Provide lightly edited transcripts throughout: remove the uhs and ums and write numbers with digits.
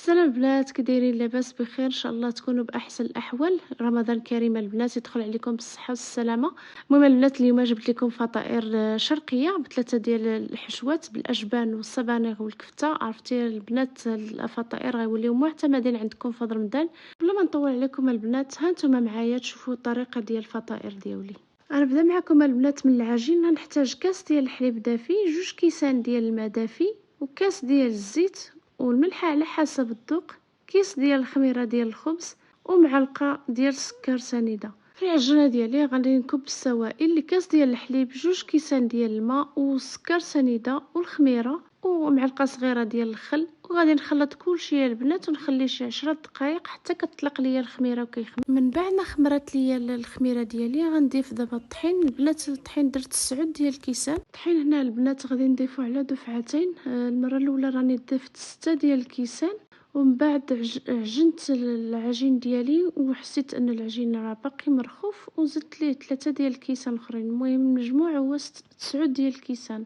السلام البنات، كي دايرين؟ لاباس بخير ان شاء الله تكونوا باحسن الاحوال. رمضان كريم البنات، يدخل عليكم بالصحه والسلامه. المهم البنات، اليوم جبت لكم فطائر شرقيه بثلاثه ديال الحشوات بالاجبان والصبانغ والكفته. عرفتي البنات، الفطائر غيوليو معتمدين عندكم في رمضان. بلا ما نطول عليكم البنات، ها نتوما معايا تشوفوا الطريقه ديال الفطائر ديالي. غنبدا معكم البنات من العجين. غنحتاج كاس ديال الحليب دافي، 2 كيسان ديال الماء دافي، وكاس ديال الزيت والملح على حسب الذوق، كيس ديال الخميره ديال الخبز، ومعلقه ديال السكر سنيده. في العجينه ديالي غادي نكب السوائل لكاس ديال الحليب، 2 كيسان ديال الماء والسكر سنيده والخميره ومعلقه صغيره ديال الخل، وغادي نخلط كلشي البنات ونخليه شي 10 دقائق حتى كتطلق ليا الخميره وكيخمر. من بعد ما خمرت ليا الخميره ديالي غنضيف دابا الطحين. البنات الطحين درت 9 ديال الكيسان. الطحين هنا البنات غادي نضيفو على دفعتين. المره الاولى راني ضفت 6 ديال الكيسان، ومن بعد عجنت العجين ديالي وحسيت ان العجين راه باقي مرخوف وزدت ليه 3 ديال الكيسان الاخرين. المهم المجموع هو 9 ديال الكيسان.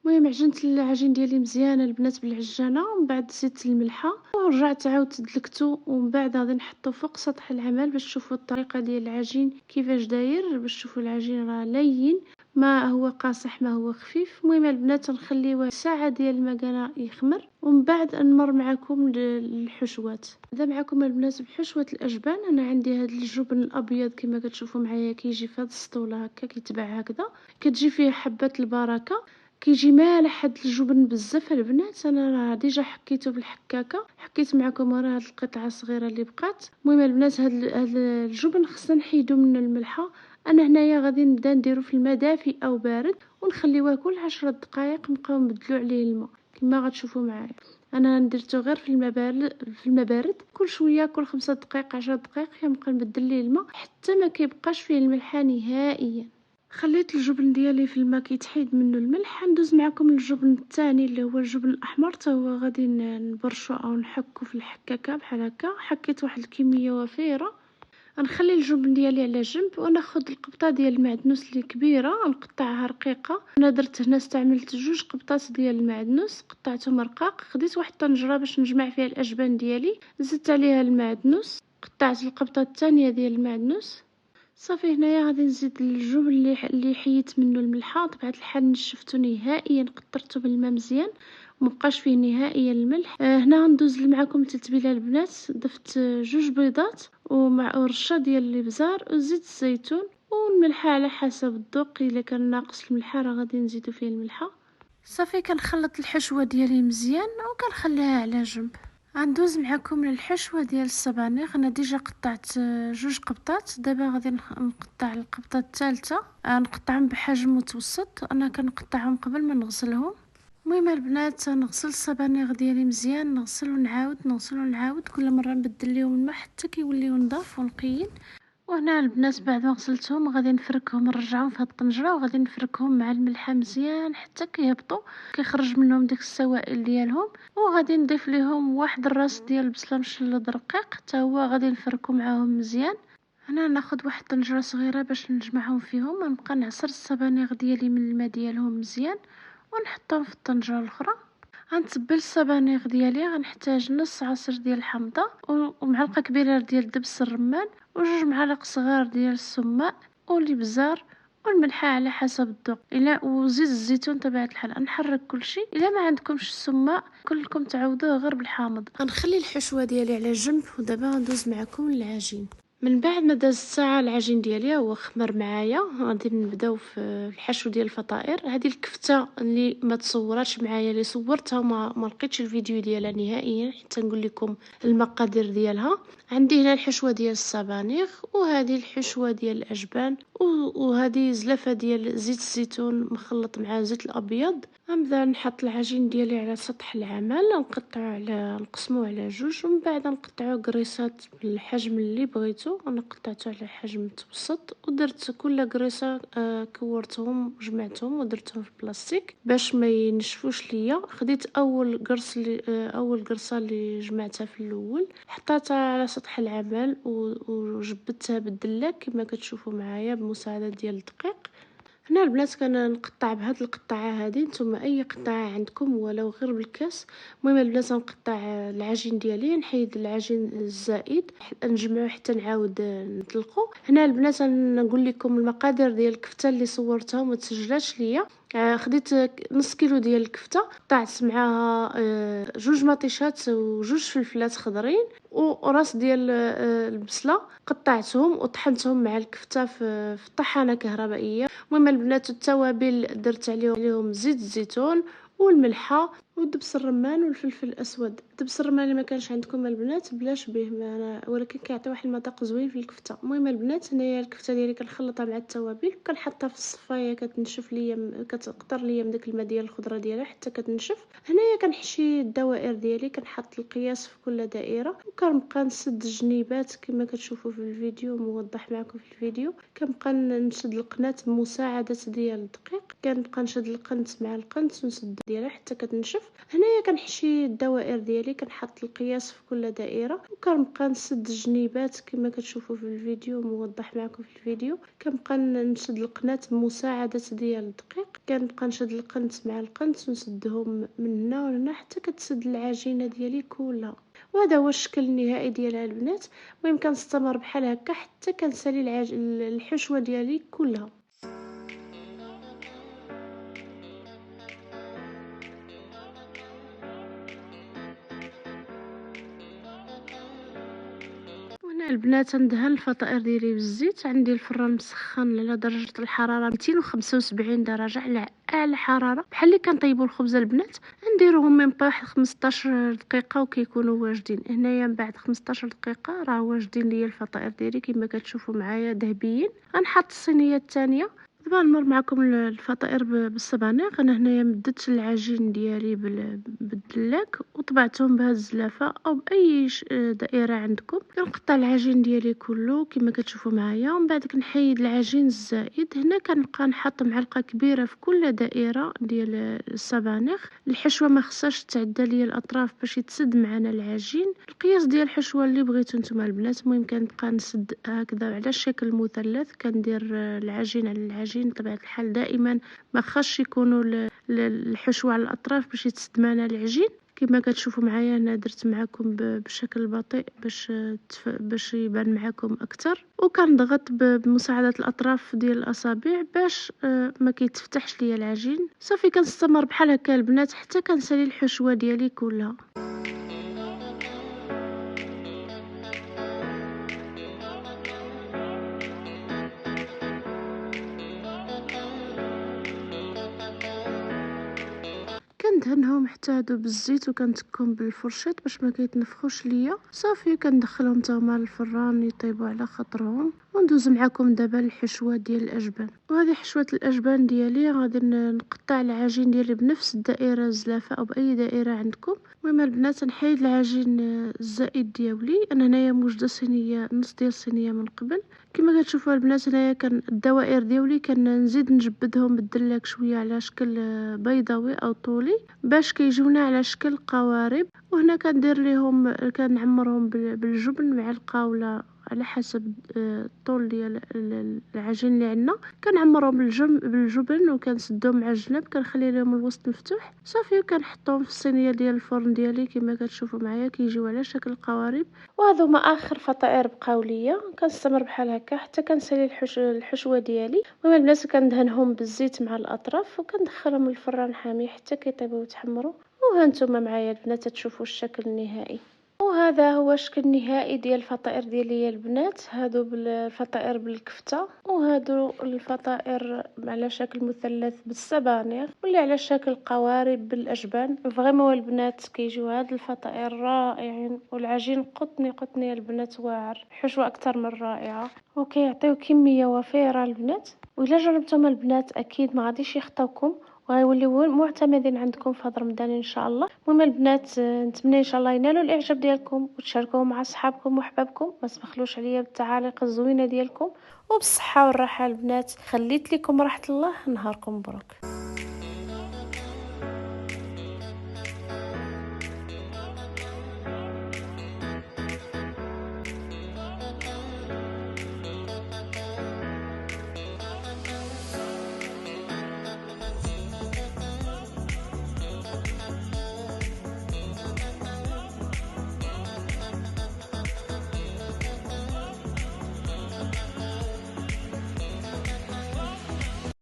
المهم عجنت العجين ديالي مزيان البنات بالعجانه، ومن بعد زدت الملحه ورجعت عاودت دلكتو، ومن بعد غادي نحطو فوق سطح العمل باش تشوفوا الطريقه ديال العجين كيفاش داير، باش تشوفوا العجين راه لين، ما هو قاصح ما هو خفيف. المهم البنات نخليوه ساعه ديال المكانه يخمر، ومن بعد نمر معكم للحشوات. نبدا معكم البنات بحشوه الاجبان. انا عندي هذا الجبن الابيض كما كتشوفوا معايا، كيجي في هذا السطوله هكا كيتباع هكذا، كتجي فيه حبه البركه، كيجي مالح هاد الجبن بزاف البنات. انا راه ديجا حكيته بالحكاكه، حكيت معكم راه هاد القطعه الصغيره اللي بقات. المهم البنات هاد الجبن خصنا نحيدو منه الملحه. انا هنايا غادي نبدا نديرو في الماء دافي او بارد ونخليوه كل 10 دقائق، نبقاو نبدلو عليه الماء كما غتشوفوا معايا. انا نديرتو غير في الماء بارد، كل شويه كل 5 دقائق 10 دقائق كنبقى نبدل ليه الماء حتى ما كيبقاش فيه الملح نهائيا. خليت الجبن ديالي في الماء كيتحيد منه الملح. ندوز معكم الجبن الثاني اللي هو الجبن الاحمر، حتى هو غادي نبرشو او نحكو في الحكاكه بحال هكا. حكيت واحد الكميه وفيره. غنخلي الجبن ديالي على جنب وناخذ القبطه ديال المعدنوس اللي كبيره نقطعها رقيقه. انا درت هنا استعملت 2 قبطات ديال المعدنوس، قطعتهم رقاق. خديت واحد الطنجره باش نجمع فيها الاجبان ديالي، زدت عليها المعدنوس، قطعت القبطه الثانيه ديال المعدنوس. صافي هنايا غادي نزيد الجبن اللي حيت منه الملحه. طبيعه الحال نشفتو نهائيا، قطرته بالماء مزيان ومبقاش فيه نهائيا الملح. هنا غندوز معكم التتبيله البنات. ضفت 2 بيضات ومع رشه ديال الابزار وزيت الزيتون والملحه على حسب الذوق. الا كان ناقص الملحه راه غادي نزيدو فيه الملحه. صافي كنخلط الحشوه ديالي مزيان وكنخليها على جنب. غندوز معكم للحشوه ديال السبانخ. انا ديجا قطعت 2 قبطات. دابا غادي نقطع القبطه الثالثه. نقطعهم بحجم متوسط، انا كنقطعهم قبل ما نغسلهم. المهم البنات نغسل السبانخ ديالي مزيان، نغسل ونعاود نغسل ونعاود، كل مره نبدل ليهم الماء حتى كيوليو نضاف ونقيين. وهنا البنات بعد ما غسلتهم غادي نفركهم نرجعهم في هاد الطنجره، وغادي نفركهم مع الملحه مزيان حتى كيهبطوا كيخرج منهم ديك السوائل ديالهم. وغادي نضيف ليهم واحد الراس ديال البصله مشلض رقيق حتى هو غادي نفركو معاهم مزيان. هنا ناخذ واحد طنجره صغيره باش نجمعهم فيهم. غنبقى نعصر السبانخ ديالي من الماء ديالهم مزيان ونحطهم في الطنجره الاخرى. غنتبل السبانخ ديالي. غنحتاج نص عصير ديال الحامضه ومعلقه كبيره ديال دبس الرمان و2 معالق صغار ديال السماء والابزار والملحه على حسب الذوق. الا وزيت الزيتون طبيعه الحال. نحرك كلشي. الا ما عندكمش السماء كلكم تعوضوه غير بالحامض. غنخلي الحشوه ديالي على جنب، ودابا غندوز معكم للعجين. من بعد ما داز الساعه العجين ديالي هو خمر معايا، غادي نبداو في الحشو ديال الفطائر. هذه الكفته اللي ما تصوراتش معايا، اللي صورتها ما لقيتش الفيديو ديالها نهائيا حتى نقول لكم المقادير ديالها. عندي هنا الحشوه ديال السبانخ، وهذه الحشوه ديال الاجبان، وهذه زلافه ديال زيت الزيتون مخلط مع زيت الابيض. غنبدا نحط العجين ديالي على سطح العمل، نقسموه على 2، ومن بعد نقطعوه قريصات بالحجم اللي بغيتو. انا قطعته على حجم متوسط، ودرت كل قريصه كورتهم وجمعتهم ودرتهم في البلاستيك باش ما ينشفوش ليا. خديت اول قرصه اللي جمعتها في الاول، حطيتها على سطح العمل وجبدتها بالدله كما كتشوفوا معايا بمساعده ديال الدقيق. هنا البنات كنقطع بهاد القطعة هادي، نتوما أي قطعة عندكم ولو غير بالكاس. المهم البنات غنقطع العجين ديالي، نحيد العجين الزائد نجمعو حتى نعاود نطلقو. هنا البنات غنقول لكم المقادير ديال الكفتة اللي صورتهم وتسجلاتش ليا. خديت نص كيلو ديال الكفتة، قطعت معاها 2 مطيشات وجوج فلفلات خضرين وراس ديال البصلة، قطعتهم وطحنتهم مع الكفتة في طحانة كهربائية. المهم البنات التوابل درت عليهم زيت الزيتون والملحه والدبس الرمان والفلفل الاسود. الدبس الرمان اللي ما كانش عندكم البنات بلاش به ولكن كيعطي واحد المذاق زوين في الكفته. المهم البنات هنايا الكفته ديالي كنخلطها مع التوابل وكنحطها في الصفايه كتنشف ليا، كتقطر ليا من داك الماء ديال الخضره ديالها حتى كتنشف. هنايا كنحشي الدوائر ديالي، كنحط القياس في كل دائره وكنبقى نسد الجنيبات كما كتشوفوا في الفيديو موضح معكم في الفيديو. كنبقى نشد القناه بمساعده ديال الدقيق، كنبقى نشد القنت مع القنت ونسد ديالها حتى كتنشف. هنايا كنحشي الدوائر ديالي، كنحط القياس في كل دائره وكنبقى نسد الجنيبات كما كتشوفوا في الفيديو موضح معكم في الفيديو. كنبقى نشد القناه بمساعده ديال الدقيق، كنبقى نشد القنت مع القنت ونسدهم من هنا وهنا حتى كتسد العجينه ديالي كلها. وهذا هو الشكل النهائي ديالها البنات. المهم كنستمر بحال هكا حتى كنسالي الحشوه ديالي كلها. وهنا البنات ندهن الفطائر ديالي بالزيت. عندي الفران مسخن على درجه الحراره 275 درجه على اعلى حراره، بحال اللي كنطيبوا الخبز البنات. نديروهم من واحد 15 دقيقه وكيكونوا واجدين. هنايا من بعد 15 دقيقه راه واجدين ليا الفطائر ديالي كما كتشوفوا معايا ذهبيين. غنحط الصينيه الثانيه. دابا نمر معكم الفطائر بالصبانيغ. انا هنايا مدت العجين ديالي بالدلاك وطبعتهم بهاد الزلافه او باي دائره عندكم. كنقطع العجين ديالي كله كما كتشوفوا معايا، ومن بعد كنحيد العجين الزائد. هنا كنبقى نحط معلقه كبيره في كل دائره ديال الصبانيغ. الحشوه ما خصهاش تعدى ليا الاطراف باش يتسد معنا العجين. القياس ديال الحشوه اللي بغيتو نتوما البنات. المهم كنبقى نسد هكذا على شكل مثلث، كندير العجين على العجين بطبيعه الحال. دائما ما خصش يكونوا الحشوه على الاطراف باش يتسد معنا العجين. كما كتشوفوا معايا انا درت معكم بشكل بطيء باش يبان معكم اكثر، وكنضغط بمساعده الاطراف ديال الاصابع باش ما كيتفتحش ليا العجين. صافي كنستمر بحال هكا البنات حتى كنسالي الحشوه ديالي كلها. كندهنهم حتى هادو بالزيت وكنتكهم بالفرشيط باش ما كيتنفخوش ليا. صافي كندخلهم حتى هما للفران يطيبوا على خاطرهم. وندوز معكم دابا الحشوه ديال الاجبان. وهذه حشوه الاجبان ديالي. غادي نقطع العجين ديالي بنفس الدائره الزلافه او باي دائره عندكم. المهم البنات نحيد العجين الزائد ديالي. انا هنايا موجده صينيه، نص ديال الصينيه من قبل كما كتشوفوا البنات. هنايا الدوائر ديالي كنزيد نجبدهم بالدلاك شويه على شكل بيضاوي او طولي باش كيجيونا على شكل قوارب. وهنا كندير ليهم كنعمرهم بالجبن معلقه ولا على حسب الطول ديال العجين اللي عندنا. كنعمرهم بالجبن وكنسدهم مع الجناب، كنخلي لهم الوسط مفتوح. صافي وكنحطهم في الصينيه ديال الفرن ديالي كما كتشوفوا معايا كيجيو على شكل قوارب. وهذو هما اخر فطائر بقاو ليا. كنستمر بحال هكا حتى كنسالي الحشوه ديالي. المهم البنات كندهنهم بالزيت مع الاطراف وكندخلهم للفران حامي حتى كيطيبوا ويتحمروا. وهانتوما معايا البنات تشوفوا الشكل النهائي. وهذا هو الشكل النهائي ديال الفطائر ديالي البنات. هادو بالفطائر بالكفته، وهادو الفطائر على شكل مثلث بالسبانخ، واللي على شكل قوارب بالاجبان. فريمون البنات كيجيو هاد الفطائر رائعين، والعجين قطني البنات واعر، حشوه اكثر من رائعه وكيعطيو كميه وفيره البنات. وإلا جربتم البنات اكيد ما غاديش يخطاوكم وغيوليو معتمدين عندكم في هذا رمضان ان شاء الله. المهم البنات نتمنى ان شاء الله ينالوا الاعجاب ديالكم وتشاركوه مع صحابكم وحبابكم. ما تبخلوش عليا بالتعاليق الزوينه ديالكم، وبالصحه والراحه البنات. خليت لكم راحه الله. نهاركم مبروك.